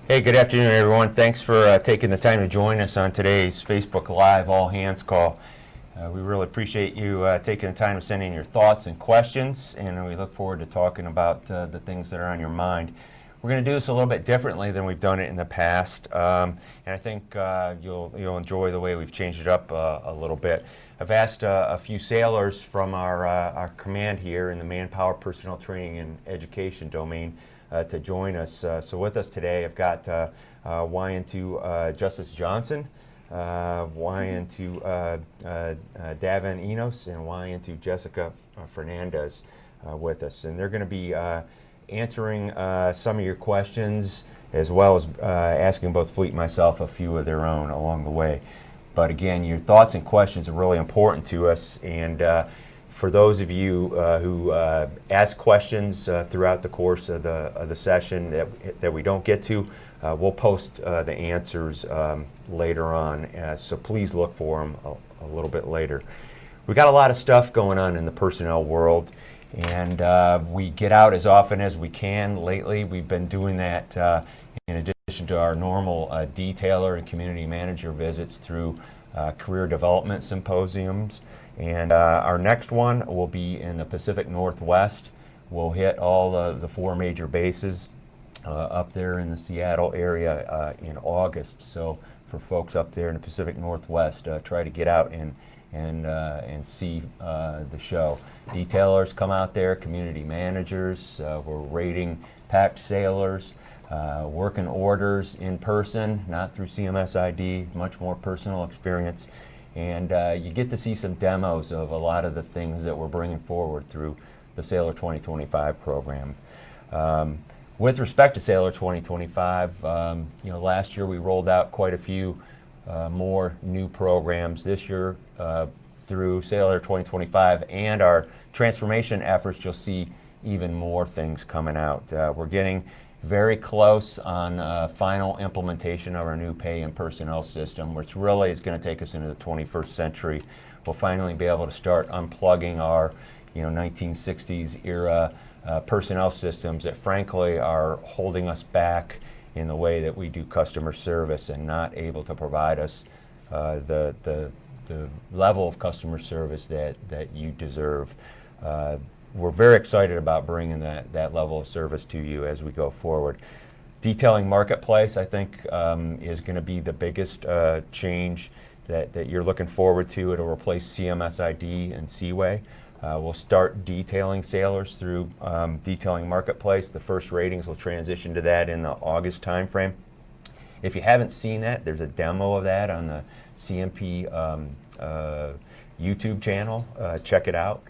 Hey, good afternoon, everyone. Thanks for taking the time to join us on today's Facebook Live All Hands Call. We really appreciate you taking the time to send in your thoughts and questions, and we look forward to talking about the things that are on your mind. We're going to do this a little bit differently than we've done it in the past, and I think you'll enjoy the way we've changed it up a little bit. I've asked a few sailors from our command here in the Manpower Personnel Training and Education domain to join us. So with us today, I've got YN2 Justice Johnson, YN2 Davin Enos, and YN2 Jessica Fernandez with us. And they're going to be answering some of your questions, as well as asking both Fleet and myself a few of their own along the way. But again, your thoughts and questions are really important to us, and for those of you who ask questions throughout the course of the session that we don't get to, we'll post the answers later on, so please look for them a little bit later. We've got a lot of stuff going on in the personnel world, and we get out as often as we can lately. We've been doing that in addition to our normal detailer and community manager visits through career development symposiums. And our next one will be in the Pacific Northwest. We'll hit all the four major bases up there in the Seattle area in August. So for folks up there in the Pacific Northwest, try to get out and see the show. Detailers come out there, community managers. We're rating packed sailors, working orders in person, not through CMS ID, much more personal experience. And you get to see some demos of a lot of the things that we're bringing forward through the Sailor 2025 program. With respect to Sailor 2025, last year we rolled out quite a few more new programs. This year, through Sailor 2025 and our transformation efforts, you'll see even more things coming out. We're getting very close on final implementation of our new pay and personnel system, which really is going to take us into the 21st century. We'll finally be able to start unplugging our 1960s era personnel systems that frankly are holding us back in the way that we do customer service and not able to provide us the level of customer service that you deserve. We're very excited about bringing that level of service to you as we go forward. Detailing Marketplace, I think, is going to be the biggest change that you're looking forward to. It'll replace CMS ID and Seaway. We'll start detailing sailors through Detailing Marketplace. The first ratings will transition to that in the August timeframe. If you haven't seen that, there's a demo of that on the CNP YouTube channel. Check it out.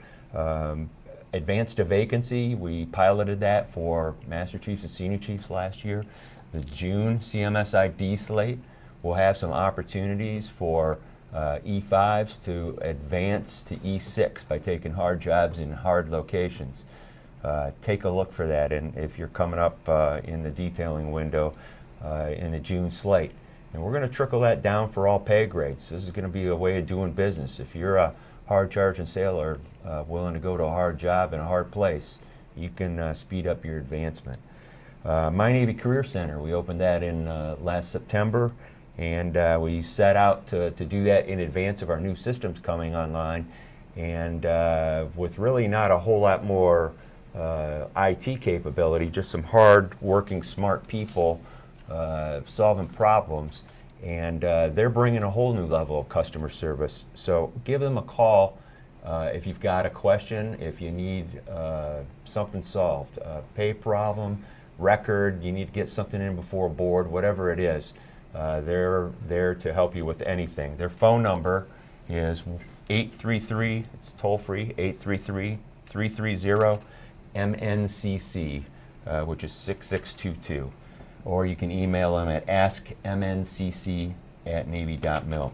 Advanced to Vacancy, we piloted that for Master Chiefs and Senior Chiefs last year. The June CMS ID slate will have some opportunities for E5s to advance to E6 by taking hard jobs in hard locations. Take a look for that, and if you're coming up in the detailing window in the June slate. And we're going to trickle that down for all pay grades. This is going to be a way of doing business. If you're a hard charging sailor willing to go to a hard job in a hard place, you can speed up your advancement. My Navy Career Center, we opened that in last September, and we set out to do that in advance of our new systems coming online, and with really not a whole lot more IT capability, just some hard working smart people solving problems, and they're bringing a whole new level of customer service. So give them a call if you've got a question, if you need something solved, pay problem, record, you need to get something in before board, whatever it is. They're there to help you with anything. Their phone number is 833, it's toll free, 833-330-MNCC, which is 6622. Or you can email them at askmncc@navy.mil.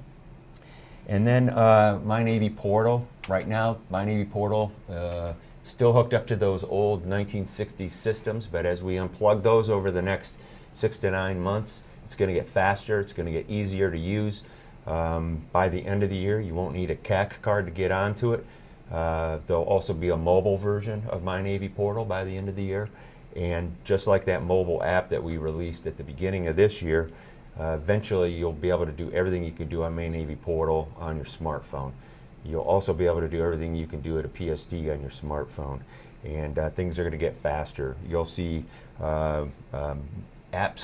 And then My Navy Portal. Right now, My Navy Portal still hooked up to those old 1960s systems, but as we unplug those over the next 6 to 9 months, it's going to get faster, it's going to get easier to use. By the end of the year, you won't need a CAC card to get onto it. There'll also be a mobile version of My Navy Portal by the end of the year. And just like that mobile app that we released at the beginning of this year, eventually you'll be able to do everything you can do on Main Navy Portal on your smartphone. You'll also be able to do everything you can do at a PSD on your smartphone. And things are going to get faster. You'll see apps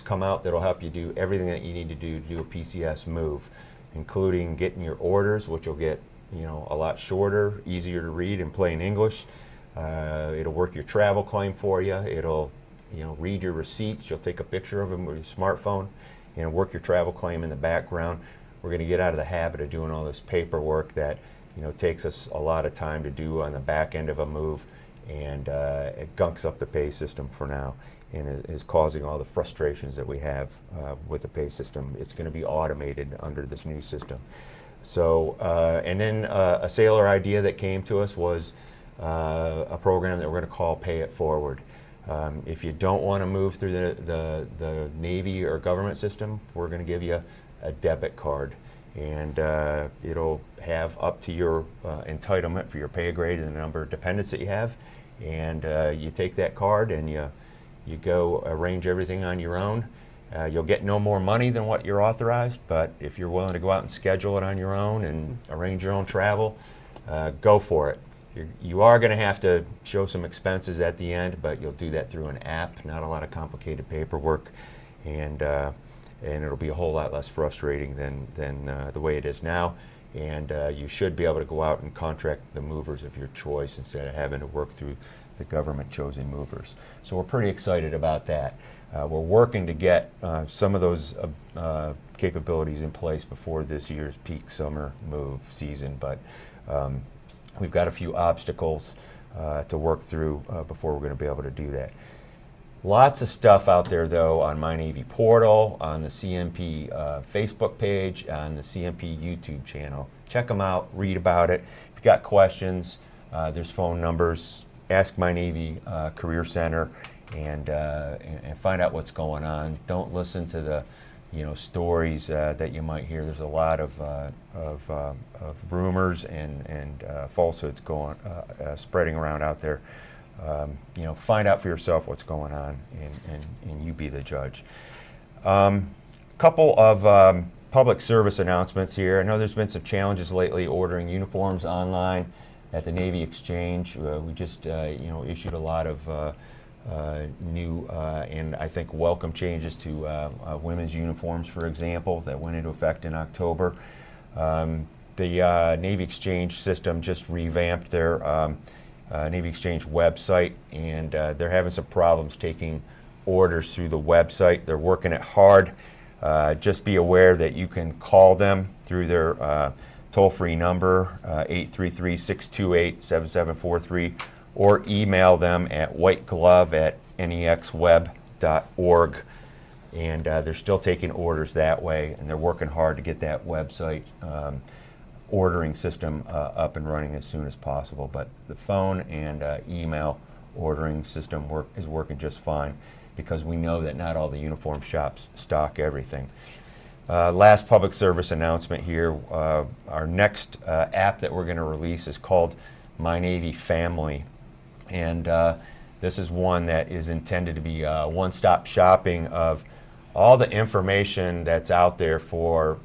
come out that'll help you do everything that you need to do a PCS move, including getting your orders, which will get a lot shorter, easier to read in plain English. It'll work your travel claim for you. It'll read your receipts. You'll take a picture of them with your smartphone and work your travel claim in the background. We're going to get out of the habit of doing all this paperwork that takes us a lot of time to do on the back end of a move, and it gunks up the pay system for now and is causing all the frustrations that we have with the pay system. It's going to be automated under this new system. So, and then a sailor idea that came to us was a program that we're going to call Pay It Forward. If you don't want to move through the Navy or government system, we're going to give you a debit card, and it'll have up to your entitlement for your pay grade and the number of dependents that you have, and you take that card and you go arrange everything on your own. You'll get no more money than what you're authorized, but if you're willing to go out and schedule it on your own and arrange your own travel, go for it. You are going to have to show some expenses at the end, but you'll do that through an app, not a lot of complicated paperwork, and it'll be a whole lot less frustrating than the way it is now. And you should be able to go out and contract the movers of your choice instead of having to work through the government-chosen movers. So we're pretty excited about that. We're working to get some of those capabilities in place before this year's peak summer move season, but we've got a few obstacles to work through before we're going to be able to do that. Lots of stuff out there, though, on My Navy Portal, on the CNP Facebook page, on the CNP YouTube channel. Check them out, read about it. If you've got questions, there's phone numbers. Ask My Navy Career Center and find out what's going on. Don't listen to the stories that you might hear. There's a lot of rumors and falsehoods spreading around out there. Find out for yourself what's going on, and you be the judge. Couple of public service announcements here. I know there's been some challenges lately ordering uniforms online at the Navy Exchange. We just issued a lot of new and I think welcome changes to women's uniforms, for example, that went into effect in October. The Navy Exchange system just revamped their Navy Exchange website, and they're having some problems taking orders through the website. They're working it hard. Just be aware that you can call them through their toll-free number, 833-628-7743, or email them at whiteglove@nexweb.org. And they're still taking orders that way, and they're working hard to get that website ordering system up and running as soon as possible. But the phone and email ordering system is working just fine, because we know that not all the uniform shops stock everything. Last public service announcement here. Our next app that we're going to release is called My Navy Family. And this is one that is intended to be one-stop shopping of all the information that's out there for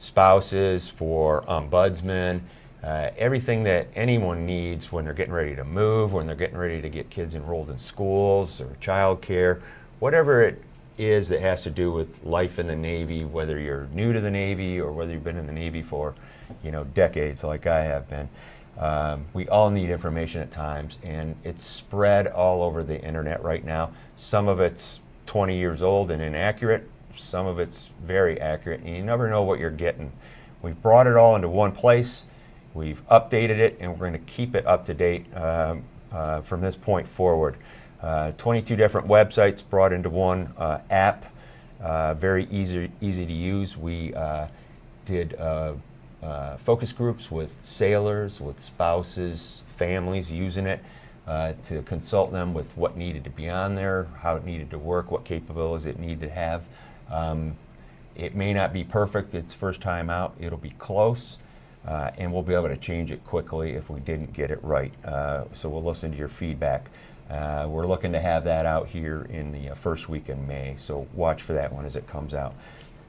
spouses, for ombudsmen, everything that anyone needs when they're getting ready to move, when they're getting ready to get kids enrolled in schools or childcare, whatever it is that has to do with life in the Navy, whether you're new to the Navy or whether you've been in the Navy for decades like I have been. We all need information at times, and it's spread all over the internet right now. Some of it's 20 years old and inaccurate, some of it's very accurate, and you never know what you're getting. We've brought it all into one place, we've updated it, and we're going to keep it up to date from this point forward. 22 different websites brought into one app, very easy to use. We did focus groups with sailors, with spouses, families using it to consult them with what needed to be on there, how it needed to work, what capabilities it needed to have. It may not be perfect its first time out. It'll be close, and we'll be able to change it quickly if we didn't get it right. So we'll listen to your feedback. We're looking to have that out here in the first week in May, so watch for that one as it comes out.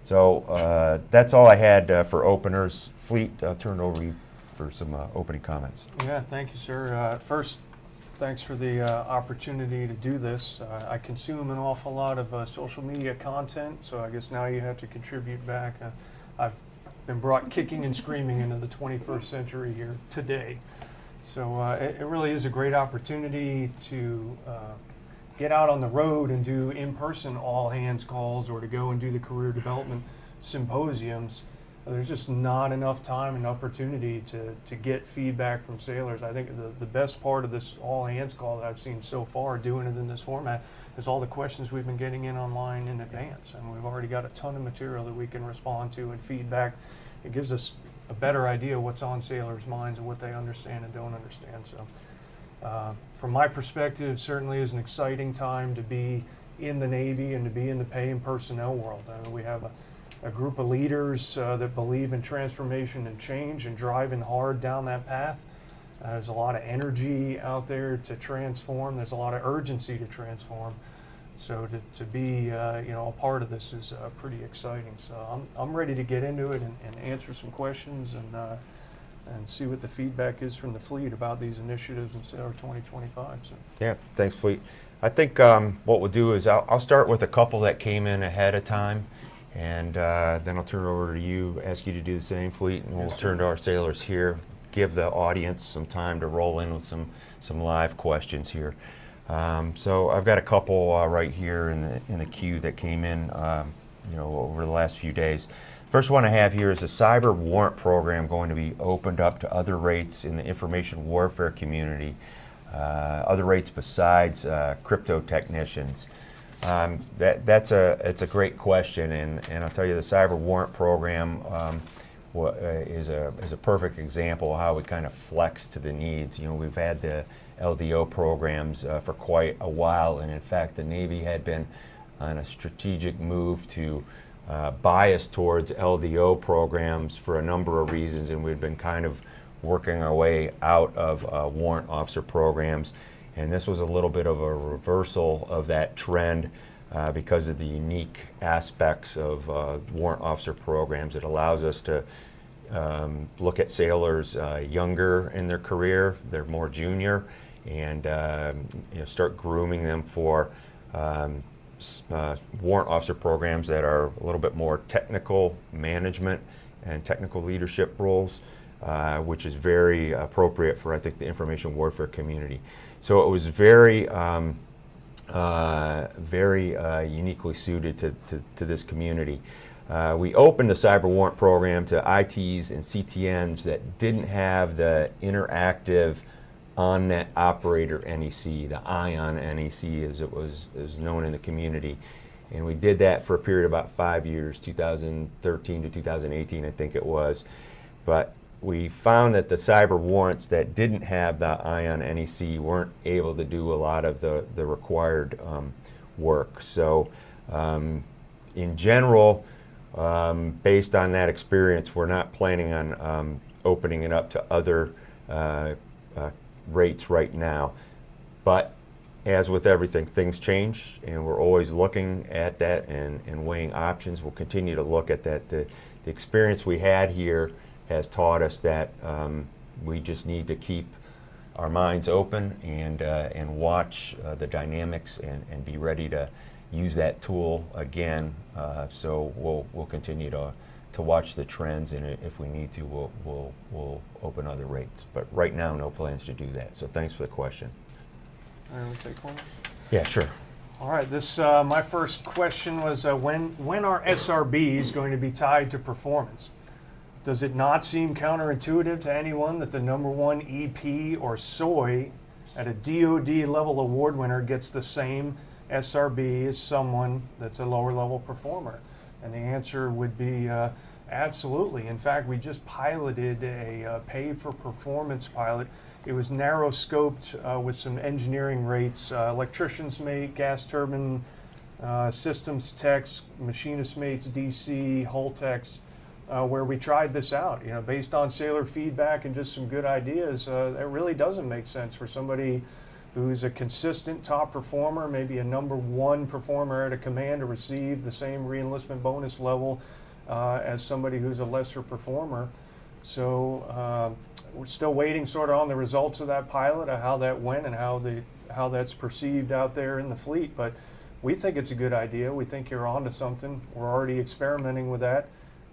So that's all I had for openers. Fleet, I'll turn it over to you for some opening comments. Yeah, thank you, sir. First, thanks for the opportunity to do this. I consume an awful lot of social media content, so I guess now you have to contribute back. I've been brought kicking and screaming into the 21st century here today. So it really is a great opportunity to get out on the road and do in-person all-hands calls, or to go and do the career development symposiums. There's just not enough time and opportunity to get feedback from sailors. I think the best part of this all-hands call that I've seen so far, doing it in this format, is all the questions we've been getting in online in advance. And we've already got a ton of material that we can respond to and feedback. It gives us a better idea of what's on sailors' minds and what they understand and don't understand. So from my perspective, certainly is an exciting time to be in the Navy and to be in the pay and personnel world. We have a group of leaders that believe in transformation and change and driving hard down that path. There's a lot of energy out there to transform. There's a lot of urgency to transform. So to be a part of this is pretty exciting. So I'm ready to get into it and answer some questions and see what the feedback is from the fleet about these initiatives in Sailor 2025. So. Yeah, thanks, Fleet. I think what we'll do is I'll start with a couple that came in ahead of time, and then I'll turn it over to you, ask you to do the same, Fleet, and we'll turn to our sailors here, give the audience some time to roll in with some live questions here. So I've got a couple right here in the queue that came in over the last few days. First one I have here is a cyber warrant program going to be opened up to other rates in the information warfare community, other rates besides crypto technicians. It's a great question, and I'll tell you, the cyber warrant program is a perfect example of how we kind of flex to the needs. We've had the LDO programs for quite a while, and in fact the Navy had been on a strategic move to bias towards LDO programs for a number of reasons, and we've been kind of working our way out of warrant officer programs, and this was a little bit of a reversal of that trend because of the unique aspects of warrant officer programs. It allows us to look at sailors younger in their career, they're more junior, and start grooming them for warrant officer programs that are a little bit more technical management and technical leadership roles, which is very appropriate for, I think, the information warfare community. So it was very uniquely suited to this community. We opened the cyber warrant program to ITs and CTNs that didn't have the interactive on-net operator NEC, the ION NEC as it was known in the community. And we did that for a period of about 5 years, 2013 to 2018, I think it was. But we found that the cyber warrants that didn't have the ION NEC weren't able to do a lot of the required work. So in general, based on that experience, we're not planning on opening it up to other rates right now. But as with everything, things change, and we're always looking at that and weighing options. We'll continue to look at that. The experience we had here has taught us that we just need to keep our minds open and watch the dynamics and be ready to use that tool again. So we'll continue to watch the trends, and if we need to, we'll open other rates. But right now, no plans to do that. So thanks for the question. All right, we'll take one. Yeah, sure. All right, this my first question was when are SRBs going to be tied to performance? Does it not seem counterintuitive to anyone that the #1 EP or SOI at a DoD level award winner gets the same SRB as someone that's a lower level performer? And the answer would be absolutely. In fact, we just piloted a pay for performance pilot. It was narrow scoped with some engineering rates, electricians mate, gas turbine systems techs, machinist mates, DC, hull techs, where we tried this out. Based on sailor feedback and just some good ideas, it really doesn't make sense for somebody who's a consistent top performer, maybe a #1 performer at a command to receive the same reenlistment bonus level as somebody who's a lesser performer. So we're still waiting sort of on the results of that pilot, of how that went and how that's perceived out there in the fleet. But we think it's a good idea. We think you're onto something. We're already experimenting with that.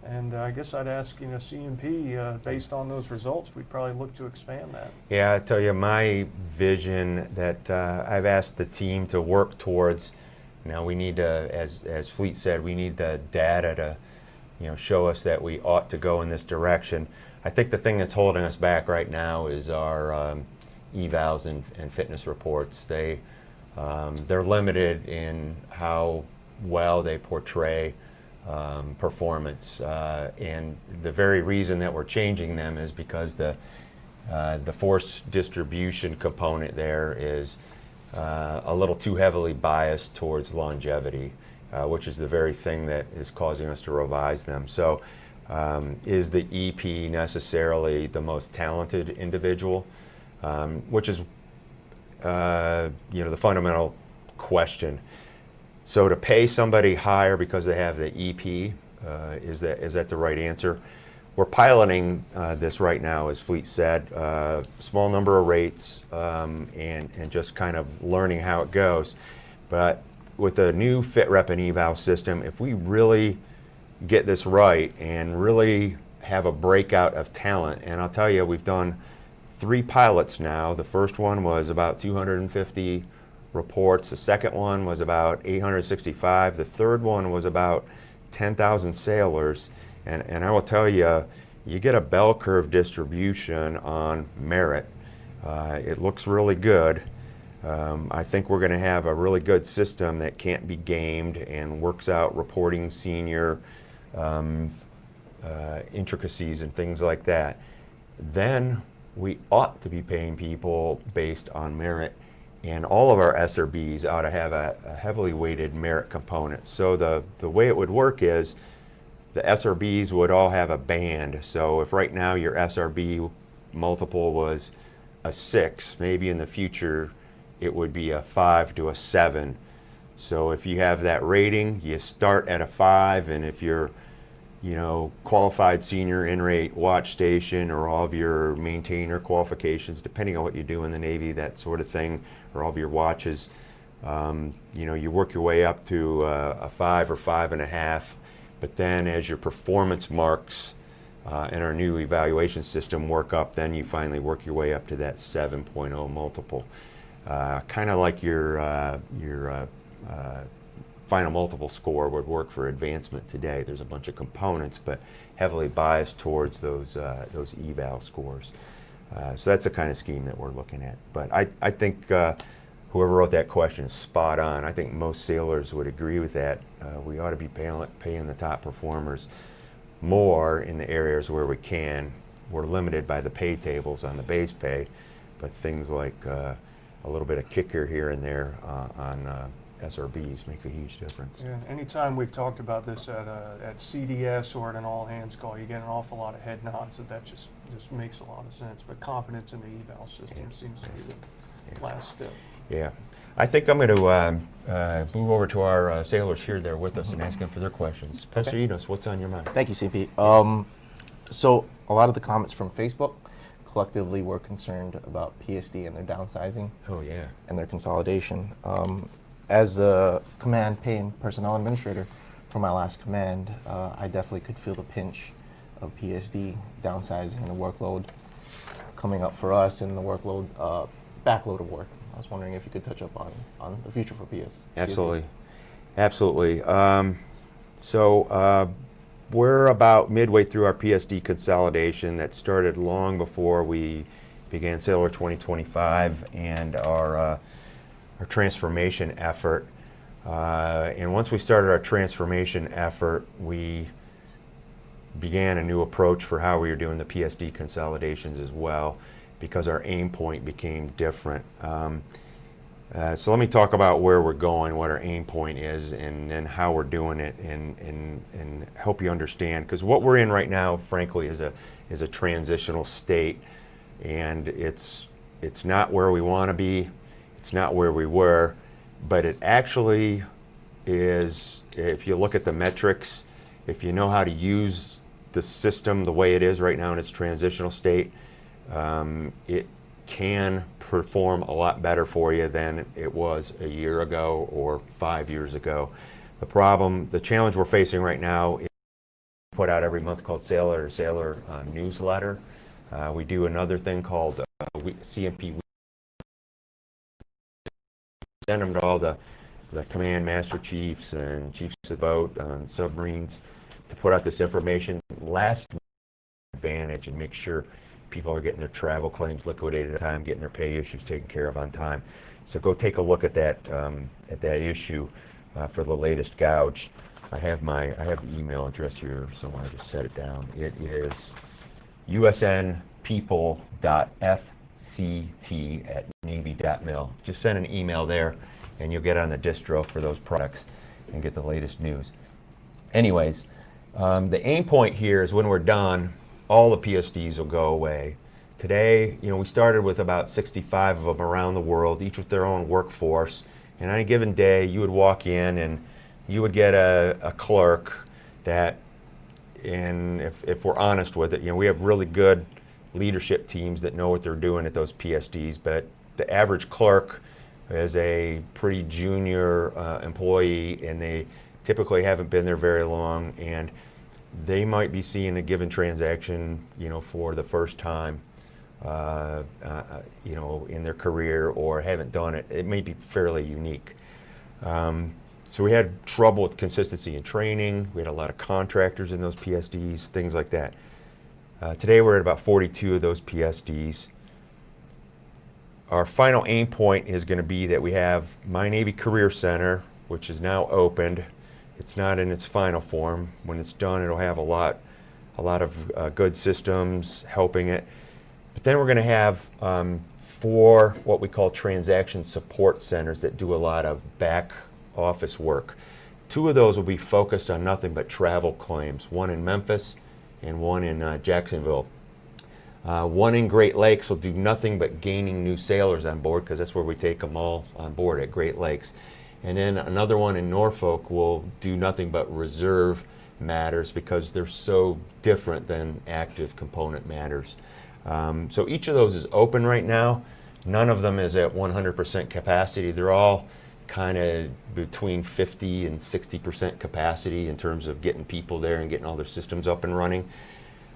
And I guess I'd ask, CNP, based on those results, we'd probably look to expand that. Yeah, I tell you, my vision that I've asked the team to work towards. Now we need to, as Fleet said, we need the data to, show us that we ought to go in this direction. I think the thing that's holding us back right now is our evals and fitness reports. They're limited in how well they portray performance, and the very reason that we're changing them is because the force distribution component there is a little too heavily biased towards longevity, which is the very thing that is causing us to revise them. So is the EP necessarily the most talented individual, which is the fundamental question. So to pay somebody higher because they have the EP, is that the right answer? We're piloting this right now, as Fleet said, small number of rates, and just kind of learning how it goes. But with the new Fit Rep and Eval system, if we really get this right and really have a breakout of talent, and I'll tell you, we've done 3 pilots now. The first one was about 250 reports. The second one was about 865. The third one was about 10,000 sailors. And I will tell you, you get a bell curve distribution on merit. It looks really good. I think we're going to have a really good system that can't be gamed and works out reporting senior intricacies and things like that. Then we ought to be paying people based on merit. And all of our SRBs ought to have a heavily weighted merit component. So the way it would work is the SRBs would all have a band. So if right now your SRB multiple was a 6, maybe in the future it would be a 5 to a 7. So if you have that rating, you start at a 5, and if you're qualified senior in-rate watch station, or all of your maintainer qualifications, depending on what you do in the Navy, that sort of thing, or all of your watches, you work your way up to a 5 or 5.5. But then as your performance marks in our new evaluation system work up, then you finally work your way up to that 7.0 multiple. Kind of like your final multiple score would work for advancement today. There's a bunch of components, but heavily biased towards those eval scores. So that's the kind of scheme that we're looking at. But I think whoever wrote that question is spot on. I think most sailors would agree with that. We ought to be paying the top performers more in the areas where we can. We're limited by the pay tables on the base pay, but things like a little bit of kicker here and there on SRBs make a huge difference. Yeah, anytime we've talked about this at CDS or at an all-hands call, you get an awful lot of head nods, that just makes a lot of sense. But confidence in the eval system seems to be the last step. Yeah. I think I'm going to move over to our sailors here there with us and ask them for their questions. Pastor Enos, what's on your mind? Thank you, CP. So a lot of the comments from Facebook collectively were concerned about PSD and their downsizing. Oh, yeah. And their consolidation. As the command pay and personnel administrator for my last command, I definitely could feel the pinch of PSD downsizing and the workload coming up for us, and the workload backload of work. I was wondering if you could touch up on the future for PS. Absolutely. Absolutely. So we're about midway through our PSD consolidation that started long before we began Sailor 2025 and our transformation effort. And once we started our transformation effort, we began a new approach for how we were doing the PSD consolidations as well, because our aim point became different. So let me talk about where we're going, what our aim point is, and then how we're doing it, and help you understand. Because what we're in right now, frankly, is a transitional state, and it's not where we want to be, It's not where we were, but it actually is, if you look at the metrics, if you know how to use the system the way it is right now in its transitional state, it can perform a lot better for you than it was a year ago or 5 years ago. The challenge we're facing right now is put out every month called Sailor newsletter. We do another thing called CNP. Send them to all the command master chiefs and chiefs of boat on submarines to put out this information. Last advantage and make sure people are getting their travel claims liquidated at time, getting their pay issues taken care of on time. So go take a look at that issue for the latest gouge. I have the email address here somewhere. I just set it down. It is usnpeople.fct@navy.mil. Just send an email there, and you'll get on the distro for those products and get the latest news. Anyways, the aim point here is when we're done, all the PSDs will go away. Today, we started with about 65 of them around the world, each with their own workforce. And on a given day, you would walk in and you would get a clerk that, and if we're honest with it, we have really good leadership teams that know what they're doing at those PSDs, but the average clerk is a pretty junior employee, and they typically haven't been there very long, and they might be seeing a given transaction, for the first time, in their career, or haven't done it. It may be fairly unique. So we had trouble with consistency in training. We had a lot of contractors in those PSDs, things like that. Today we're at about 42 of those PSDs. Our final aim point is going to be that we have My Navy Career Center, which is now opened. It's not in its final form. When it's done, it'll have a lot of good systems helping it. But then we're going to have 4 what we call transaction support centers that do a lot of back office work. 2 of those will be focused on nothing but travel claims, one in Memphis and one in Jacksonville. One in Great Lakes will do nothing but gaining new sailors on board, because that's where we take them all on board at Great Lakes. And then another one in Norfolk will do nothing but reserve matters, because they're so different than active component matters. So each of those is open right now. None of them is at 100% capacity. They're all kind of between 50 and 60% capacity in terms of getting people there and getting all their systems up and running.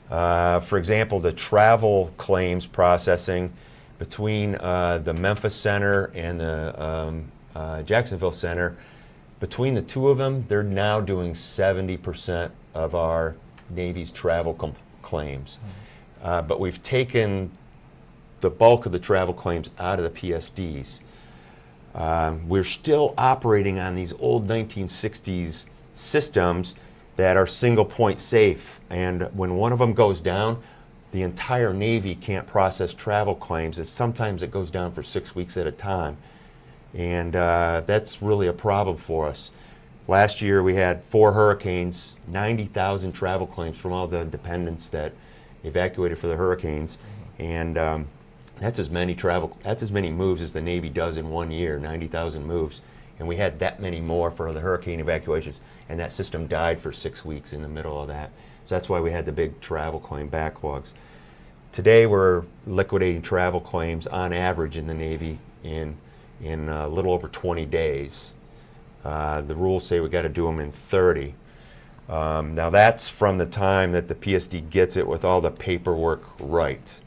For example, the travel claims processing between the Memphis Center and the Jacksonville Center, between the 2 of them, they're now doing 70% of our Navy's travel claims. But we've taken the bulk of the travel claims out of the PSDs. We're still operating on these old 1960s systems that are single point safe, and when one of them goes down, the entire Navy can't process travel claims. Sometimes it goes down for 6 weeks at a time, and that's really a problem for us. Last year we had 4 hurricanes, 90,000 travel claims from all the dependents that evacuated for the hurricanes, and that's as many moves as the Navy does in 1 year, 90,000 moves. And we had that many more for the hurricane evacuations, and that system died for 6 weeks in the middle of that. So that's why we had the big travel claim backlogs. Today we're liquidating travel claims on average in the Navy in a little over 20 days. The rules say we got to do them in 30. Now that's from the time that the PSD gets it with all the paperwork right.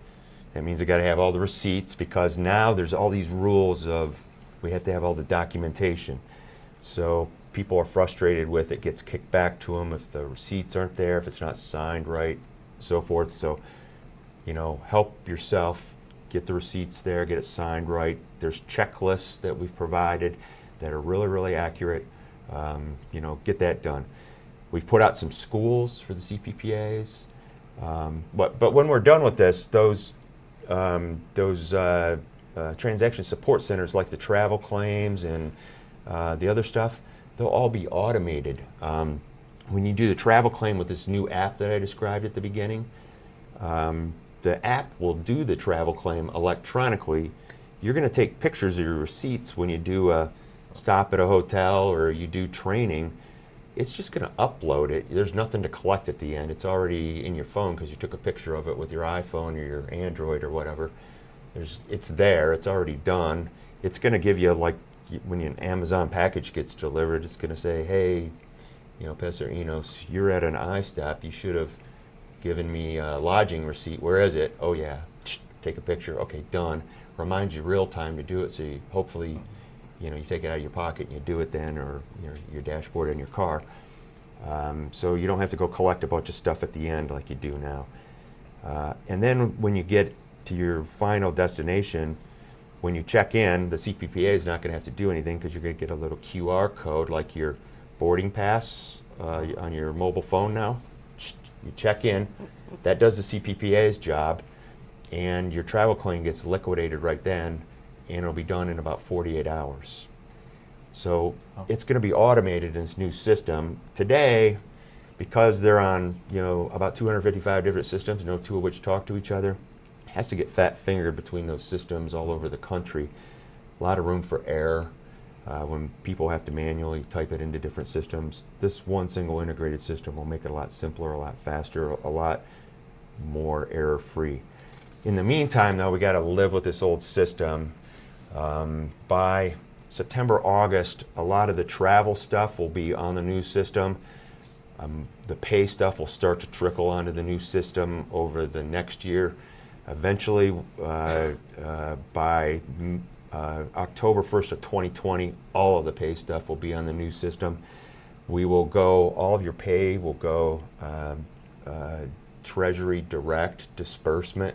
That means we got to have all the receipts, because now there's all these rules of we have to have all the documentation. So people are frustrated with it, gets kicked back to them if the receipts aren't there, if it's not signed right, so forth. So, help yourself, get the receipts there, get it signed right. There's checklists that we've provided that are really, really accurate. Get that done. We've put out some schools for the CPPAs. But when we're done with this, those transaction support centers, like the travel claims and the other stuff, they'll all be automated. When you do the travel claim with this new app that I described at the beginning, the app will do the travel claim electronically. you're going to take pictures of your receipts when you do a stop at a hotel or you do training. It's just going to upload it. There's nothing to collect at the end. It's already in your phone because you took a picture of it with your iPhone or your Android or whatever. It's there. It's already done. It's going to give you, like when an Amazon package gets delivered, it's going to say, hey, you know, Pastor Enos, you're at an iStop. You should have given me a lodging receipt. Where is it? Oh yeah, take a picture. Okay, done. Reminds you real time to do it. So you, hopefully, you know, you take it out of your pocket and you do it then, or your dashboard in your car. So you don't have to go collect a bunch of stuff at the end like you do now. And then when you get to your final destination, when you check in, the CPPA is not going to have to do anything because you're going to get a little QR code like your boarding pass on your mobile phone now. You check in, that does the CPPA's job, and your travel claim gets liquidated right then, and it'll be done in about 48 hours. So it's going to be automated in this new system. Today, because they're on, you know, about 255 different systems, no two of which talk to each other, it has to get fat-fingered between those systems all over the country. A lot of room for error when people have to manually type it into different systems. This one single integrated system will make it a lot simpler, a lot faster, a lot more error-free. In the meantime, though, we got to live with this old system. By September, August, a lot of the travel stuff will be on the new system. The pay stuff will start to trickle onto the new system over the next year. Eventually, by October 1st of 2020, all of the pay stuff will be on the new system. We will go, all of your pay will go Treasury Direct disbursement.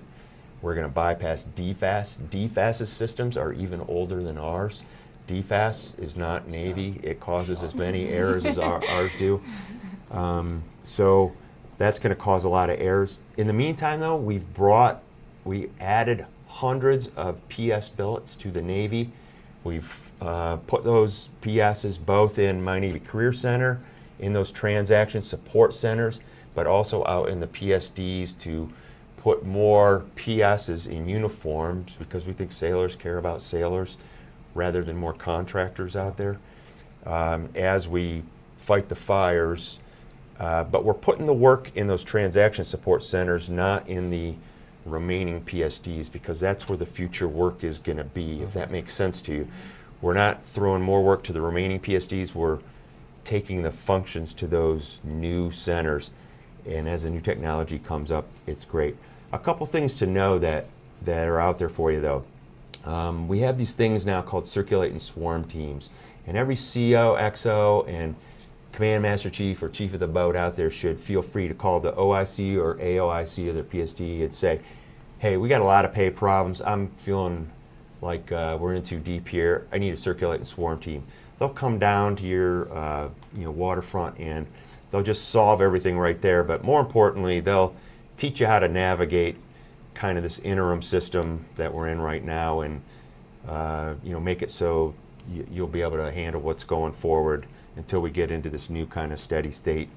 We're going to bypass DFAS. DFAS's systems are even older than ours. DFAS is not Navy. It causes as many errors as ours do. So that's going to cause a lot of errors. In the meantime, though, we added hundreds of PS billets to the Navy. We've put those PSs both in My Navy Career Center, in those transaction support centers, but also out in the PSDs to put more PSs in uniforms because we think sailors care about sailors rather than more contractors out there as we fight the fires. But we're putting the work in those transaction support centers, not in the remaining PSDs, because that's where the future work is going to be, if that makes sense to you. We're not throwing more work to the remaining PSDs, we're taking the functions to those new centers, and as the new technology comes up, it's great. A couple things to know that are out there for you, though. We have these things now called circulate and swarm teams, and every CO, XO, and Command Master Chief or Chief of the Boat out there should feel free to call the OIC or AOIC of their PSD and say, hey, we got a lot of pay problems. I'm feeling like we're in too deep here. I need a circulate and swarm team. They'll come down to your waterfront and they'll just solve everything right there. But more importantly, they'll teach you how to navigate kind of this interim system that we're in right now, and make it so you'll be able to handle what's going forward until we get into this new kind of steady state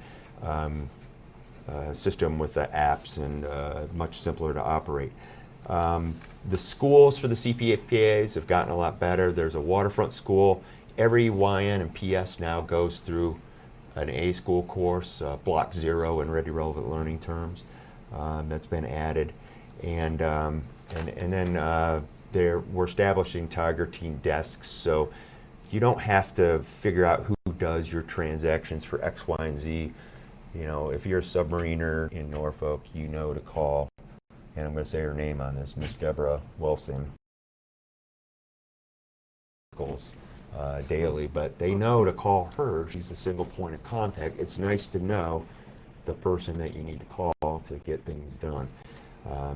system with the apps and much simpler to operate. The schools for the CPPAs have gotten a lot better. There's a waterfront school. Every YN and PS now goes through an A school course, Block 0 in Ready Relevant Learning Terms. That's been added. And then we're establishing Tiger Team desks, so you don't have to figure out who does your transactions for X, Y, and Z. You know, if you're a submariner in Norfolk, you know to call, and I'm going to say her name on this, Miss Deborah Wilson, daily, but they know to call her. She's a single point of contact. It's nice to know the person that you need to call to get things done.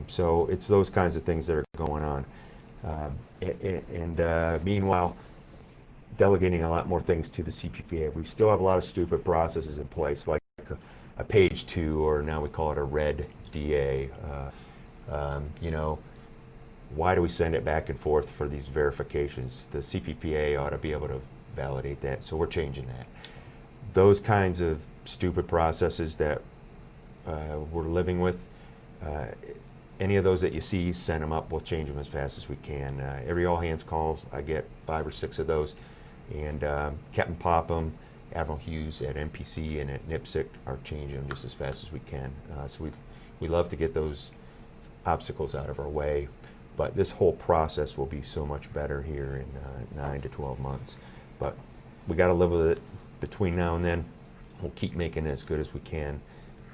So it's those kinds of things that are going on. Meanwhile, delegating a lot more things to the CPPA. We still have a lot of stupid processes in place, like a page 2, or now we call it a red DA. Why do we send it back and forth for these verifications? The CPPA ought to be able to validate that, so we're changing that. Those kinds of stupid processes that we're living with, any of those that you see, send them up. We'll change them as fast as we can. Every all hands call, I get 5 or 6 of those. And Captain Popham, Admiral Hughes at NPC and at NIPSC are changing them just as fast as we can. So we love to get those obstacles out of our way. But this whole process will be so much better here in 9 to 12 months. But we got to live with it between now and then. We'll keep making it as good as we can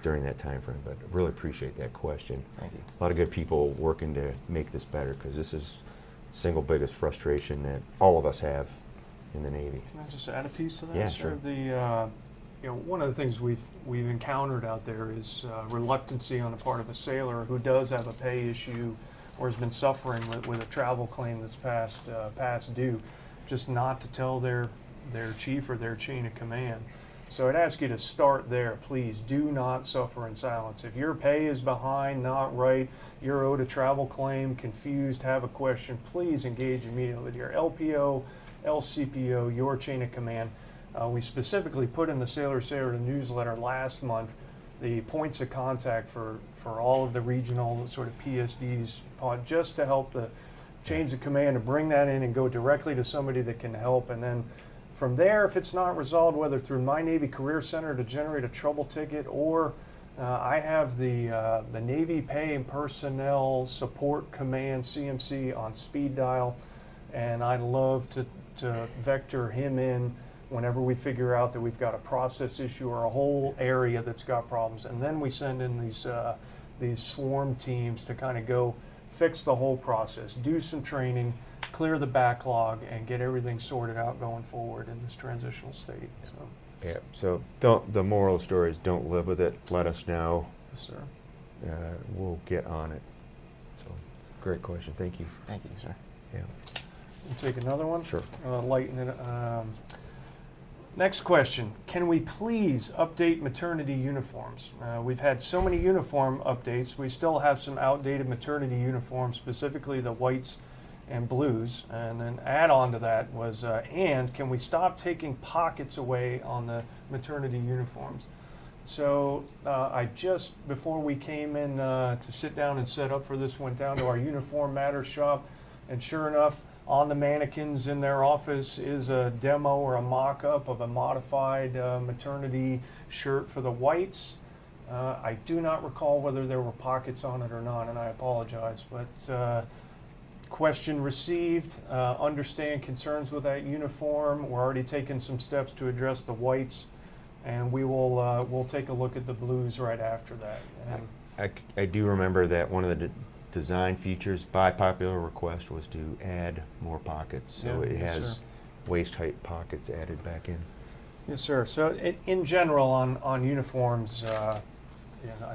during that time frame. But I really appreciate that question. Thank you. A lot of good people working to make this better, because this is the single biggest frustration that all of us have in the Navy. Can I just add a piece to that? Yeah, sir? sure. One of the things we've encountered out there is reluctancy on the part of a sailor who does have a pay issue or has been suffering with a travel claim that's past due, just not to tell their chief or their chain of command. So I'd ask you to start there, please. Do not suffer in silence. If your pay is behind, not right, you're owed a travel claim, confused, have a question, please engage immediately with your LPO, LCPO, your chain of command. We specifically put in the Sailor newsletter last month the points of contact for all of the regional sort of PSDs, just to help the chains of command to bring that in and go directly to somebody that can help. And then from there, if it's not resolved, whether through My Navy Career Center to generate a trouble ticket, or I have the Navy Pay and Personnel Support Command, CMC, on speed dial, and I'd love to vector him in whenever we figure out that we've got a process issue or a whole area that's got problems. And then we send in these swarm teams to kind of go fix the whole process, do some training, clear the backlog, and get everything sorted out going forward in this transitional state. So, Yeah. So the moral of the story is don't live with it. Let us know. yes, sir. We'll get on it. So great question. Thank you. Thank you, sir. Yeah. We'll take another one. Sure. Lighten it. Next question. Can we please update maternity uniforms? We've had so many uniform updates. We still have some outdated maternity uniforms, specifically the whites and blues. And then add on to that was, and can we stop taking pockets away on the maternity uniforms? So I just, before we came in to sit down and set up for this, went down to our Uniform Matters shop, and sure enough, on the mannequins in their office is a demo or a mock-up of a modified maternity shirt for the whites. I do not recall whether there were pockets on it or not, and I apologize, but question received, understand concerns with that uniform. We're already taking some steps to address the whites, and we will we'll take a look at the blues right after that. And I do remember that one of the design features by popular request was to add more pockets. So Yeah, it yes, has sir. waist height pockets added back in. Yes, sir. So in general on uniforms, I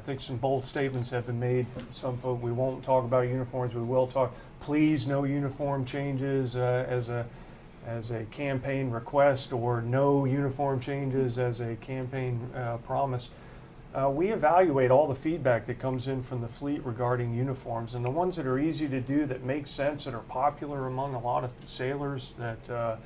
think some bold statements have been made. Some folk, we won't talk about uniforms. We will talk. Please, no uniform changes as a campaign request, or no uniform changes as a campaign promise. We evaluate all the feedback that comes in from the fleet regarding uniforms, and the ones that are easy to do, that make sense, that are popular among a lot of sailors, that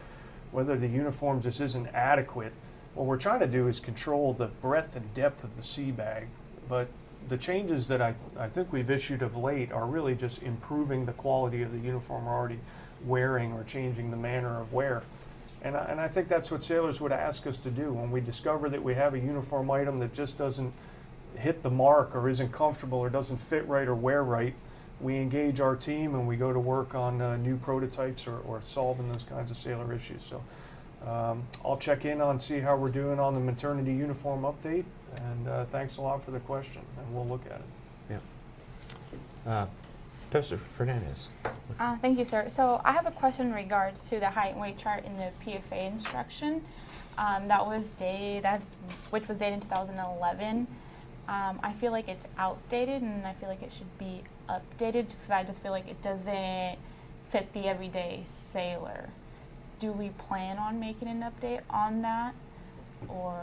whether the uniform just isn't adequate, what we're trying to do is control the breadth and depth of the sea bag. But the changes that I think we've issued of late are really just improving the quality of the uniform we're already wearing, or changing the manner of wear. And I think that's what sailors would ask us to do when we discover that we have a uniform item that just doesn't hit the mark, or isn't comfortable, or doesn't fit right, or wear right. We engage our team and we go to work on new prototypes, or solving those kinds of sailor issues. So I'll check in on, see how we're doing on the maternity uniform update, and thanks a lot for the question, and we'll look at it. Yeah. Pastor Fernandez. Thank you, sir. So I have a question in regards to the height and weight chart in the PFA instruction. Which was dated in 2011. I feel like it's outdated, and I feel like it should be updated, just because I just feel like it doesn't fit the everyday sailor. Do we plan on making an update on that, or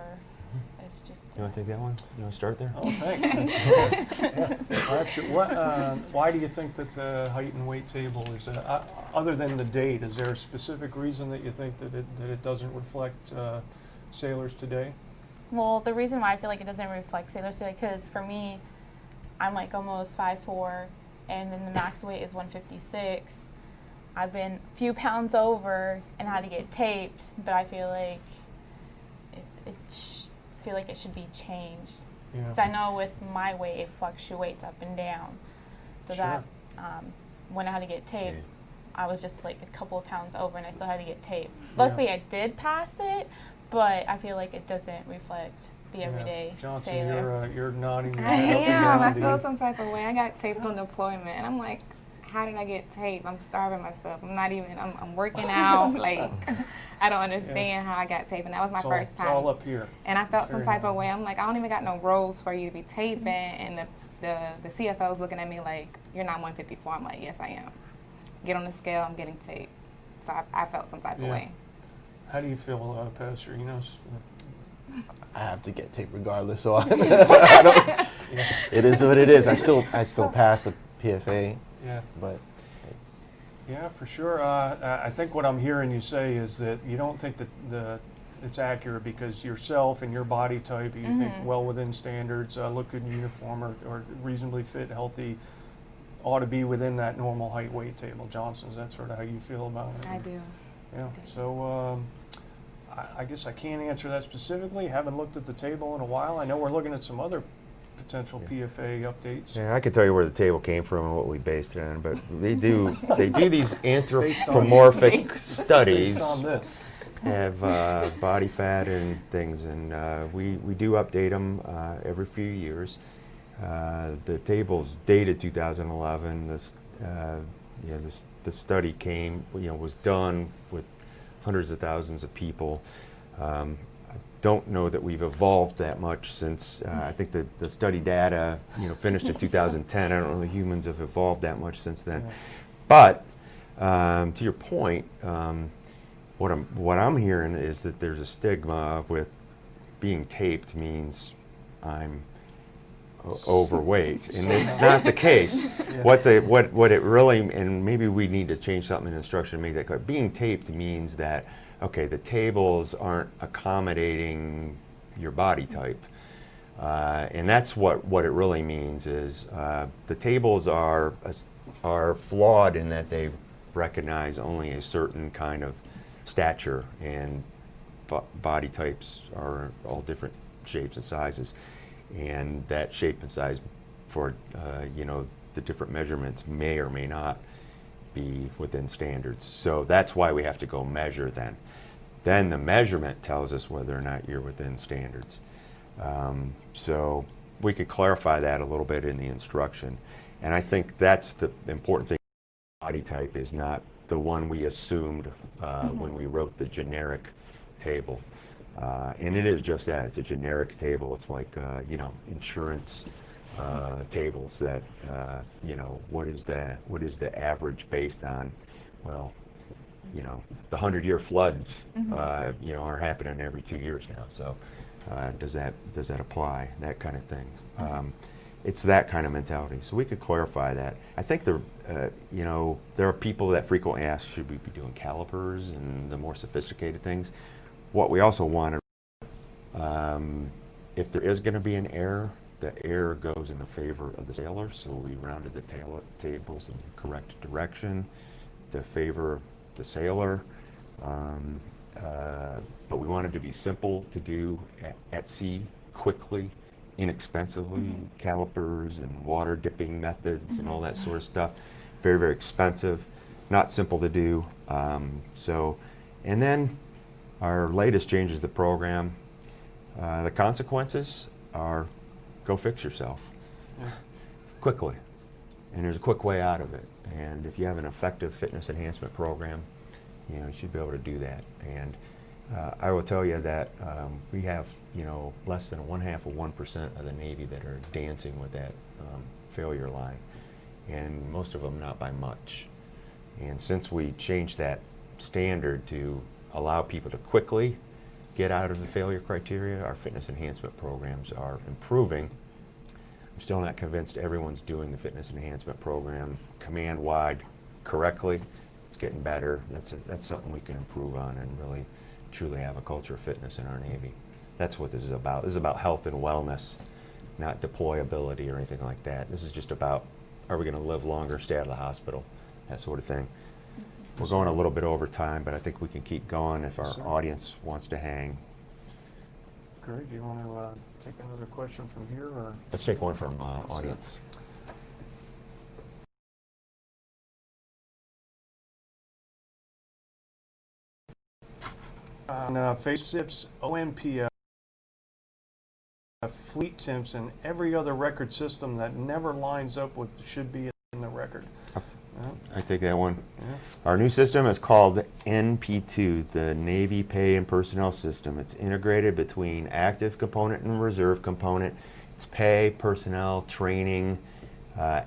it's just? You want to take that one? You want to start there? Oh, thanks. Why do you think that the height and weight table is, other than the date, is there a specific reason that you think that it doesn't reflect sailors today? Well, the reason why I feel like it doesn't reflect sailors today, because for me, I'm like almost 5'4", and then the max weight is 156. I've been a few pounds over and had to get taped, but I feel like it should be changed. Yeah. Because I know with my weight it fluctuates up and down. So Sure. that when I had to get taped, I was just like a couple of pounds over and I still had to get taped. Luckily I did pass it, but I feel like it doesn't reflect the everyday Johnson, sailor. you're nodding your I head up and am. I down. feel some type of way. I got taped on deployment, and I'm like, how did I get taped? I'm starving myself. I'm working out. Like, I don't understand how I got taped, and that was my first time. It's all up here. And I felt some Very type of nice. way. I'm like, I don't even got no roles for you to be taping, and the CFO's looking at me like, you're not 154. I'm like, yes, I am. Get on the scale. I'm getting taped. So I felt some type of way. How do you feel, Pastor? You know, I have to get taped regardless, so I don't, it is what it is. I still pass the PFA, yeah. but it's Yeah, for sure. I think what I'm hearing you say is that you don't think that it's accurate because yourself and your body type, you think well within standards, look good in uniform, or reasonably fit, healthy, ought to be within that normal height weight table. Johnson, is that sort of how you feel about it? I do. Yeah. So I guess I can't answer that specifically. Haven't looked at the table in a while. I know we're looking at some other potential PFA updates. Yeah, I could tell you where the table came from and what we based it on, but they do these anthropomorphic studies. Based on this. Have body fat and things, and we do update them every few years. The table's dated 2011. The study was done with hundreds of thousands of people. I don't know that we've evolved that much since I think the study data finished in 2010. I don't know that humans have evolved that much since then. Yeah. But to your point, what I'm hearing is that there's a stigma with being taped means I'm overweight, and it's not the case. Yeah. What it really, and maybe we need to change something in instruction to make that clear. Being taped means that, okay, the tables aren't accommodating your body type, and that's what it really means. Is the tables are flawed in that they recognize only a certain kind of stature, and body types are all different shapes and sizes, and that shape and size for the different measurements may or may not be within standards. So that's why we have to go measure then. Then the measurement tells us whether or not you're within standards. So we could clarify that a little bit in the instruction, and I think that's the important thing. Body type is not the one we assumed when we wrote the generic table. And it is just that, it's a generic table. It's like, insurance tables that, what is the average based on? Well, the 100-year floods, are happening every 2 years now. So does that apply? That kind of thing. It's that kind of mentality. So we could clarify that. I think there are people that frequently ask, should we be doing calipers and the more sophisticated things? What we also want to, if there is going to be an error, the error goes in the favor of the sailor. So we rounded the tables in the correct direction to favor the sailor. But we wanted to be simple to do at sea, quickly, inexpensively. Calipers and water dipping methods and all that sort of stuff. Very, very expensive, not simple to do. And then our latest changes to the program, the consequences are go fix yourself quickly. And there's a quick way out of it. And if you have an effective fitness enhancement program, you should be able to do that. And I will tell you that we have, less than 0.5% of the Navy that are dancing with that failure line, and most of them not by much. And since we changed that standard to allow people to quickly get out of the failure criteria, our fitness enhancement programs are improving. I'm still not convinced everyone's doing the fitness enhancement program command-wide correctly. It's getting better. That's something we can improve on and really truly have a culture of fitness in our Navy. That's what this is about. This is about health and wellness, not deployability or anything like that. This is just about are we going to live longer, stay out of the hospital, that sort of thing. We're going a little bit over time, but I think we can keep going if our Sure. audience wants to hang. Great. Do you want to take another question from here, or? Let's take one from audience. On FLTCM, OMPF, fleet temps, and every other record system that never lines up with should be in the record. I take that one. Yeah. Our new system is called NP2, the Navy Pay and Personnel System. It's integrated between active component and reserve component. It's pay, personnel, training,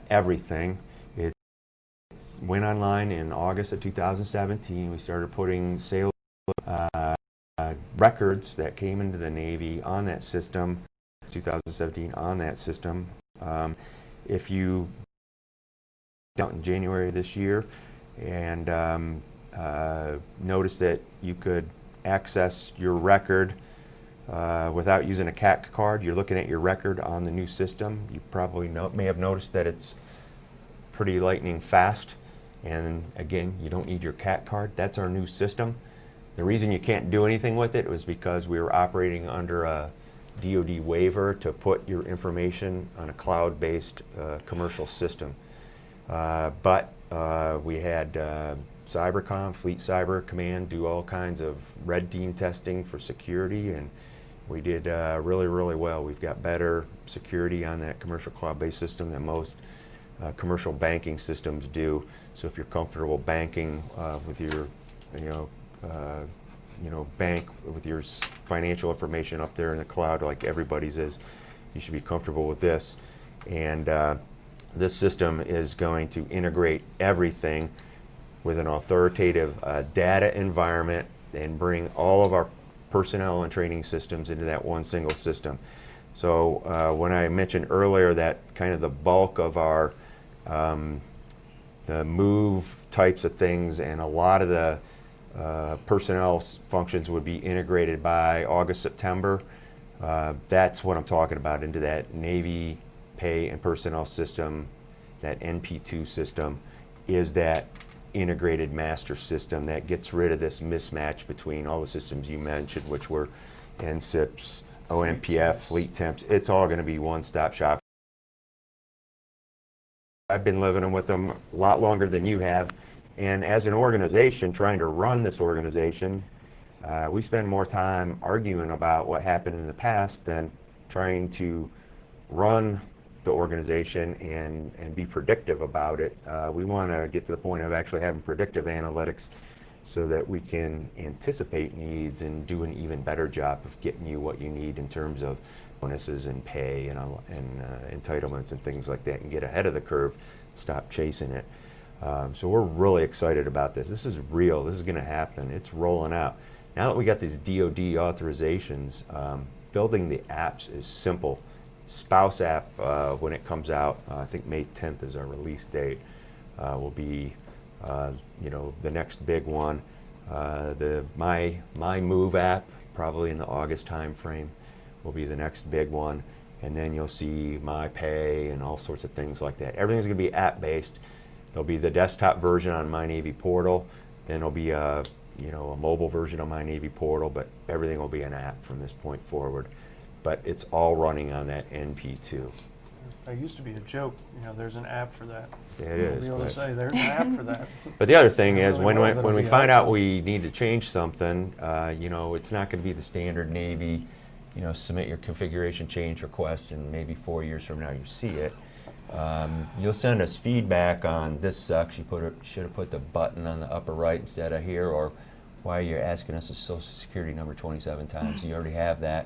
everything. It went online in August of 2017. We started putting sales records that came into the Navy on that system, 2017 on that system. If you out in January of this year, and notice that you could access your record without using a CAC card. You're looking at your record on the new system. You probably may have noticed that it's pretty lightning fast, and again, you don't need your CAC card. That's our new system. The reason you can't do anything with it was because we were operating under a DoD waiver to put your information on a cloud-based commercial system. But we had Cybercom, Fleet Cyber Command do all kinds of red team testing for security, and we did really, really well. We've got better security on that commercial cloud-based system than most commercial banking systems do. So if you're comfortable banking with your, bank with your financial information up there in the cloud like everybody's is, you should be comfortable with this. And this system is going to integrate everything with an authoritative data environment and bring all of our personnel and training systems into that one single system. So when I mentioned earlier that kind of the bulk of our the move types of things and a lot of the personnel functions would be integrated by August, September, that's what I'm talking about, into that Navy Pay and Personnel System. That NP2 system is that integrated master system that gets rid of this mismatch between all the systems you mentioned, which were NCIPs, OMPF, fleet temps. It's all going to be one-stop shop. I've been living with them a lot longer than you have, and as an organization trying to run this organization, we spend more time arguing about what happened in the past than trying to run the organization and be predictive about it. We want to get to the point of actually having predictive analytics so that we can anticipate needs and do an even better job of getting you what you need in terms of bonuses and pay and entitlements and things like that, and get ahead of the curve, stop chasing it. So we're really excited about this. This is real. This is going to happen. It's rolling out. Now that we got these DoD authorizations, building the apps is simple. Spouse app, when it comes out, I think May 10th is our release date, will be the next big one. The My Move app, probably in the August time frame, will be the next big one, and then you'll see My Pay and all sorts of things like that. Everything's going to be app based. There'll be the desktop version on My Navy Portal, then there'll be a mobile version of My Navy Portal, but everything will be an app from this point forward. But it's all running on that NP2. That used to be a joke. There's an app for that. It is. Be able to say there's an app for that. But the other thing is, really when we find out we need to change something, it's not going to be the standard Navy, submit your configuration change request, and maybe 4 years from now you see it. You'll send us feedback on this sucks. You should have put the button on the upper right instead of here, or why you're asking us a Social Security number 27 times. You already have that.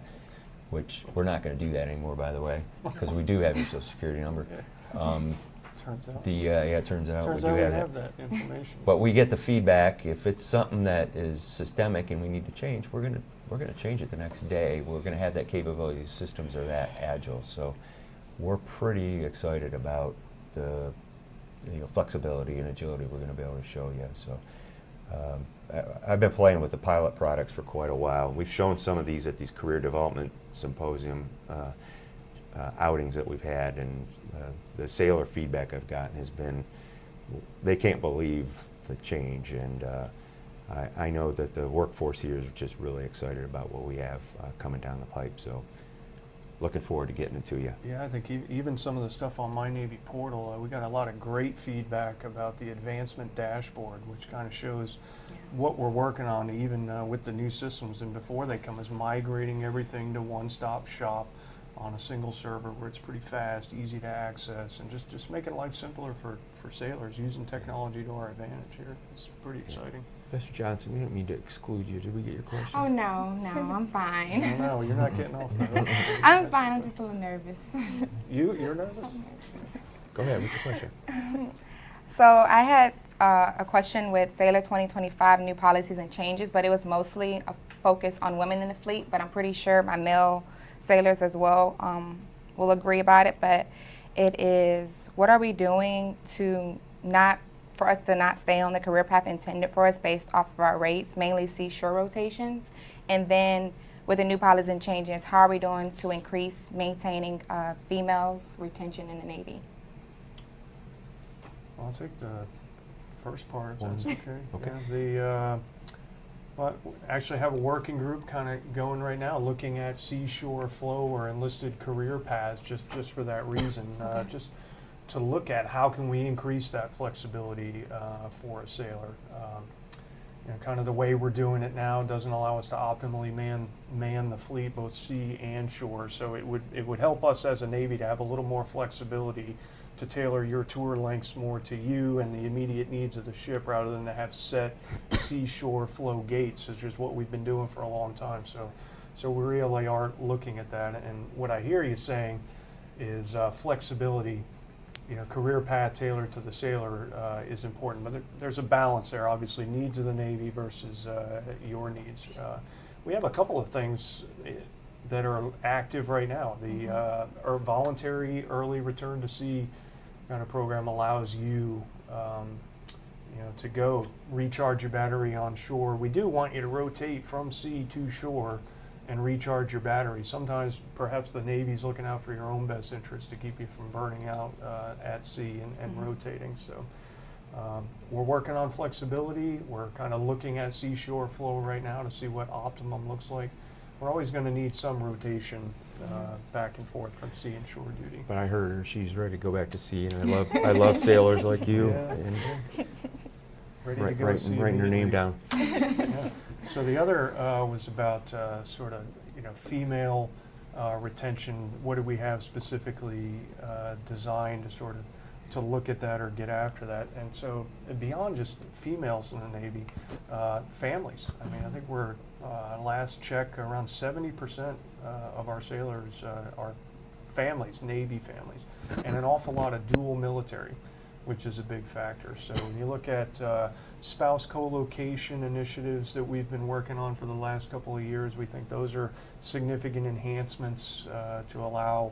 Which we're not going to do that anymore, by the way, because we do have your Social Security number. Turns out. It turns out we do have that information. But we get the feedback. If it's something that is systemic and we need to change, we're going to change it the next day. We're going to have that capability. The systems are that agile, so we're pretty excited about the flexibility and agility we're going to be able to show you. So. I've been playing with the pilot products for quite a while. We've shown some of these at these career development symposium outings that we've had, and the sailor feedback I've gotten has been they can't believe the change, and I know that the workforce here is just really excited about what we have coming down the pipe. So looking forward to getting it to you. Yeah, I think even some of the stuff on My Navy portal, we got a lot of great feedback about the advancement dashboard, which kind of shows what we're working on, even with the new systems. And before they come, is migrating everything to one-stop shop on a single server where it's pretty fast, easy to access, and just making life simpler for sailors, using technology to our advantage here. It's pretty exciting. Mr. Johnson, we don't mean to exclude you. Did we get your question? Oh, no, I'm fine. No, you're not getting off the hook. I'm fine. I'm just a little nervous. You're nervous? Go ahead, what's your question? So I had a question with Sailor 2025 new policies and changes, but it was mostly a focus on women in the fleet, but I'm pretty sure my male sailors as well will agree about it. But it is, what are we doing for us to not stay on the career path intended for us based off of our rates, mainly seashore rotations? And then with the new policies and changes, how are we doing to increase maintaining females retention in the Navy? I'll take the first part, if that's okay. Okay. Yeah, well, we actually have a working group kind of going right now, looking at seashore flow or enlisted career paths, just for that reason. Just to look at how can we increase that flexibility for a sailor. Kind of the way we're doing it now doesn't allow us to optimally man the fleet, both sea and shore. So it would help us as a Navy to have a little more flexibility to tailor your tour lengths more to you and the immediate needs of the ship, rather than to have set seashore flow gates, which is what we've been doing for a long time. So we really are looking at that. And what I hear you saying is flexibility. Career path tailored to the sailor is important, but there's a balance there. Obviously, needs of the Navy versus your needs. We have a couple of things that are active right now. The voluntary early return to sea kind of program allows you, to go recharge your battery on shore. We do want you to rotate from sea to shore and recharge your battery. Sometimes perhaps the Navy's looking out for your own best interest to keep you from burning out at sea and rotating. So we're working on flexibility. We're kind of looking at seashore flow right now to see what optimum looks like. We're always going to need some rotation back and forth from sea and shore duty. But I heard her; she's ready to go back to sea, and I love sailors like you. Yeah. And Ready to go see writing her name down. Yeah. So the other was about sort of female retention. What do we have specifically designed to sort of to look at that or get after that? And so beyond just females in the Navy, families. I mean, I think we're last check around 70% of our sailors are families, Navy families, and an awful lot of dual military, which is a big factor. So when you look at spouse co-location initiatives that we've been working on for the last couple of years, we think those are significant enhancements to allow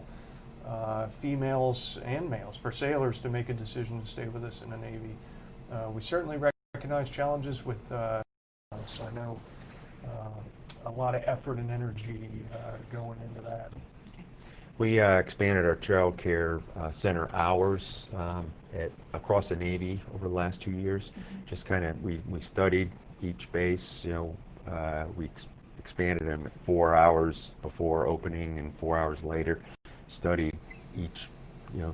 females and males, for sailors, to make a decision to stay with us in the Navy. We certainly recognize challenges with, so I know a lot of effort and energy going into that. We expanded our child care center hours across the Navy over the last 2 years. Just kind of, we studied each base. We expanded them at 4 hours before opening and 4 hours later. Studied each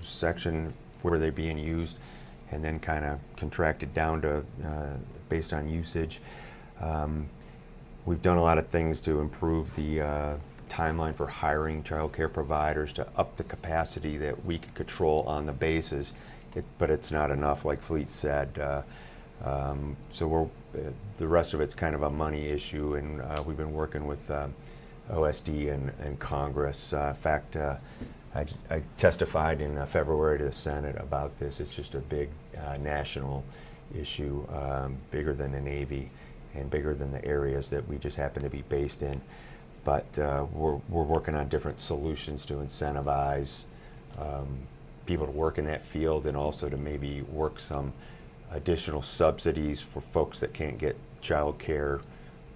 section where they're being used, and then kind of contracted down to based on usage. We've done a lot of things to improve the timeline for hiring child care providers to up the capacity that we can control on the bases, but it's not enough, like Fleet said. So the rest of it's kind of a money issue, and we've been working with OSD and Congress. In fact, I testified in February to the Senate about this. It's just a big national issue, bigger than the Navy and bigger than the areas that we just happen to be based in. But we're working on different solutions to incentivize people to work in that field, and also to maybe work some additional subsidies for folks that can't get child care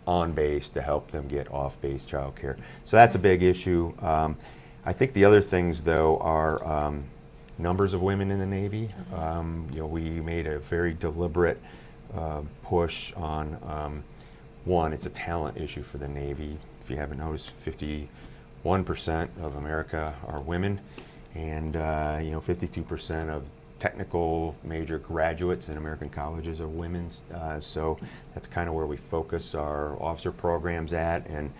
on base to help them get off base child care. So that's a big issue. I think the other things, though, are numbers of women in the Navy. You know, we made a very deliberate push on one. It's a talent issue for the Navy. If you haven't noticed, 51% of America are women, and you know, 52% of technical major graduates in American colleges are women. So that's kind of where we focus our officer programs at, and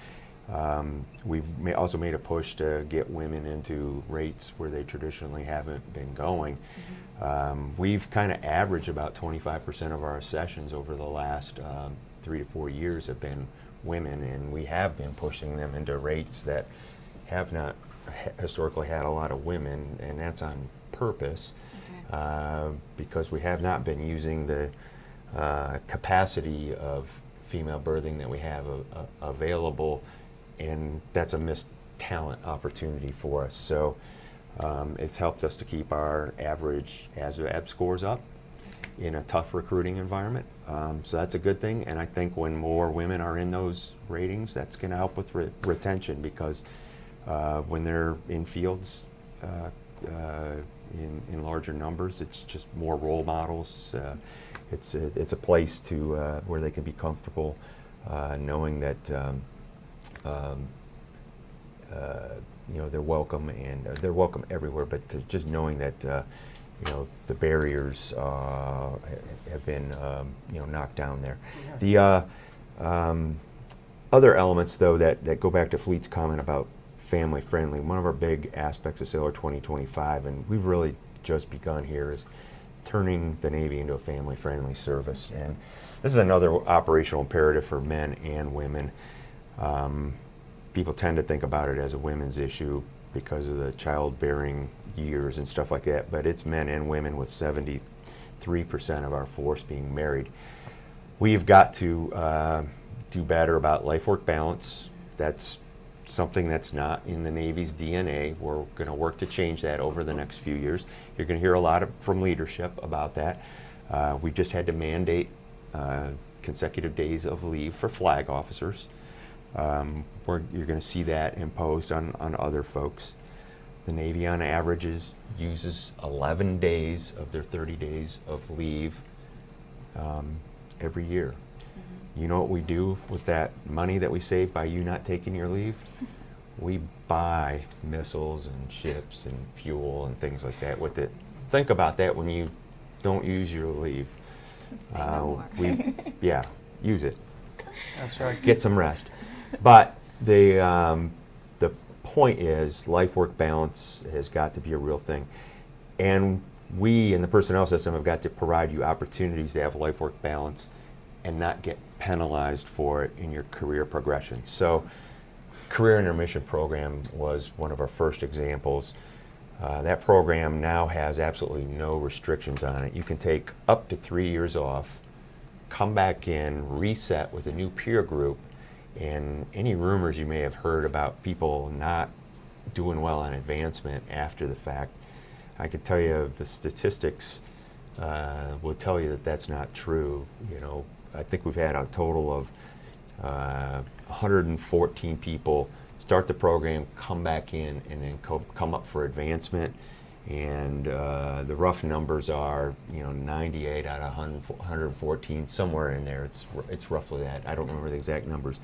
we've also made a push to get women into rates where they traditionally haven't been going. We've kind of averaged about 25% of our sessions over the last 3 to 4 years have been women, and we have been pushing them into rates that have not historically had a lot of women, and that's on purpose. Because we have not been using the capacity of female berthing that we have available, and that's a missed talent opportunity for us. So it's helped us to keep our average ASVAB scores up in a tough recruiting environment. So that's a good thing, and I think when more women are in those ratings, that's going to help with retention, because when they're in fields in larger numbers, it's just more role models. It's a place to where they can be comfortable knowing that you know, they're welcome, and they're welcome everywhere, but just knowing that you know, the barriers have been you know, knocked down there. The other elements, though, that go back to Fleet's comment about family friendly, one of our big aspects of Sailor 2025, and we've really just begun here, is turning the Navy into a family friendly service. And this is another operational imperative for men and women. People tend to think about it as a women's issue because of the childbearing years and stuff like that, but it's men and women, with 73% of our force being married. We've got to do better about life-work balance. That's something that's not in the Navy's DNA. We're going to work to change that over the next few years. You're going to hear a lot from leadership about that. We just had to mandate consecutive days of leave for flag officers. You're going to see that imposed on other folks. The Navy on average uses 11 days of their 30 days of leave every year. You know what we do with that money that we save by you not taking your leave? We buy missiles and ships and fuel and things like that with it. Think about that when you don't use your leave. Yeah, use it. That's right. Get some rest. But the point is, life-work balance has got to be a real thing. And we in the personnel system have got to provide you opportunities to have life-work balance and not get penalized for it in your career progression. So Career Intermission Program was one of our first examples. That program now has absolutely no restrictions on it. You can take up to 3 years off, come back in, reset with a new peer group, and any rumors you may have heard about people not doing well on advancement after the fact, I could tell you the statistics will tell you that that's not true. You know, I think we've had a total of 114 people start the program, come back in, and then come up for advancement. And the rough numbers are, you know, 98 out of 114, somewhere in there. It's roughly that. I don't remember the exact numbers.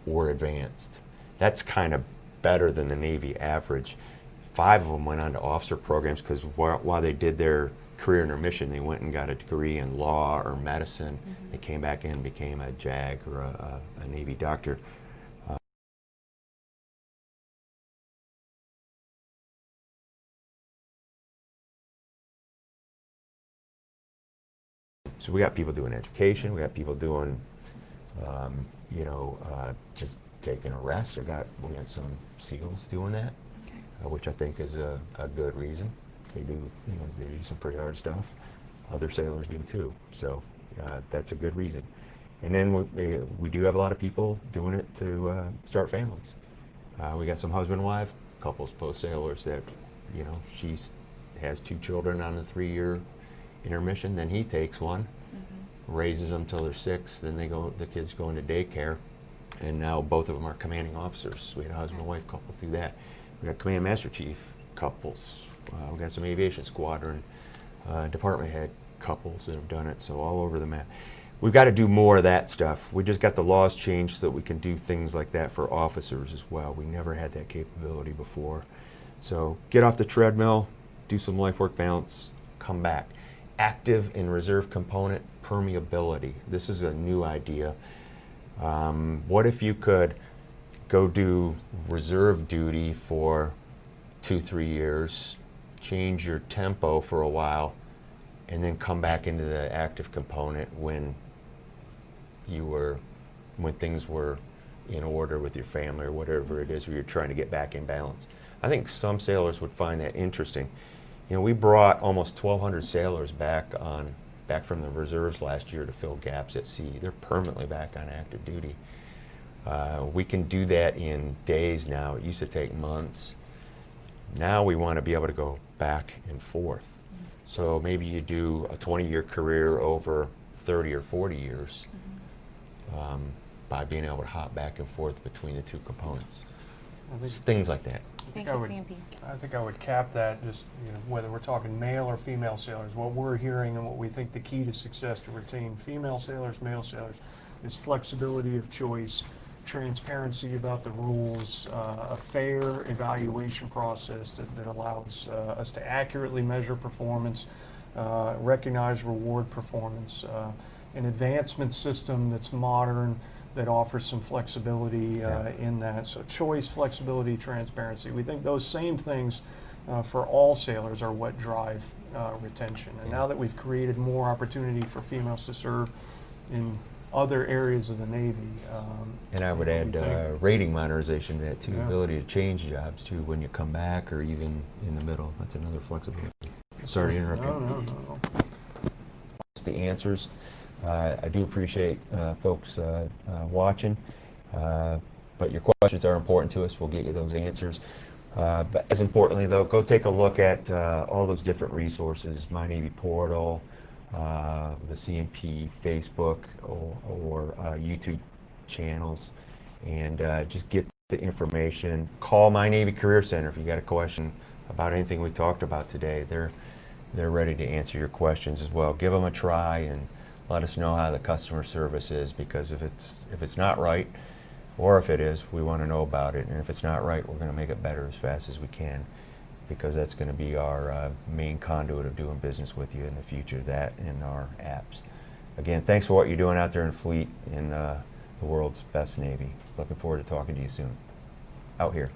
Were advanced. That's kind of better than the Navy average. 5 of them went on to officer programs because while they did their career intermission, they went and got a degree in law or medicine. They came back in and became a JAG or a Navy doctor. So we got people doing education, we got people doing, you know, just taking a rest. We got some SEALs doing that, which I think is a good reason. They do, you know, they do some pretty hard stuff. Other sailors do too. So that's a good reason. And then we do have a lot of people doing it to start families. We got some husband-wife couples, post sailors that, you know, she has 2 children on the 3-year intermission, then he takes one, raises them till they're 6, then the kids go into daycare, and now both of them are commanding officers. We had a husband and wife couple do that. We got Command Master Chief couples. We got some Aviation Squadron department head couples that have done it, so all over the map. We've got to do more of that stuff. We just got the laws changed so that we can do things like that for officers as well. We never had that capability before. So get off the treadmill, do some life work balance, come back. Active and reserve component permeability. This is a new idea. What if you could go do reserve duty for 2-3 years, change your tempo for a while, and then come back into the active component when things were in order with your family or whatever it is, where you're trying to get back in balance. I think some sailors would find that interesting. You know, we brought almost 1,200 sailors back from the reserves last year to fill gaps at sea. They're permanently back on active duty. We can do that in days now. It used to take months. Now we want to be able to go back and forth. So maybe you do a 20-year career over 30 or 40 years by being able to hop back and forth between the two components. Things like that. Thank you, CNP. I think I would cap that, just whether we're talking male or female sailors, what we're hearing and what we think the key to success to retain female sailors, male sailors, is flexibility of choice, transparency about the rules, a fair evaluation process that allows us to accurately measure performance, recognize, reward performance, an advancement system that's modern, that offers some flexibility in that. So choice, flexibility, transparency. We think those same things for all sailors are what drive retention. And now that we've created more opportunity for females to serve in other areas of the Navy. And I would add rating modernization to that too, ability to change jobs too when you come back or even in the middle. That's another flexibility. Sorry to interrupt you. No. That's the answers. I do appreciate folks watching, but your questions are important to us. We'll get you those answers. But as importantly though, go take a look at all those different resources, My Navy Portal, the CNP Facebook or YouTube channels, and just get the information. Call My Navy Career Center if you got a question about anything we talked about today. They're ready to answer your questions as well. Give them a try and let us know how the customer service is, because if it's not right, or if it is, we want to know about it. And if it's not right, we're going to make it better as fast as we can, because that's going to be our main conduit of doing business with you in the future, that and our apps. Again, thanks for what you're doing out there in Fleet in the world's best Navy. Looking forward to talking to you soon. Out here.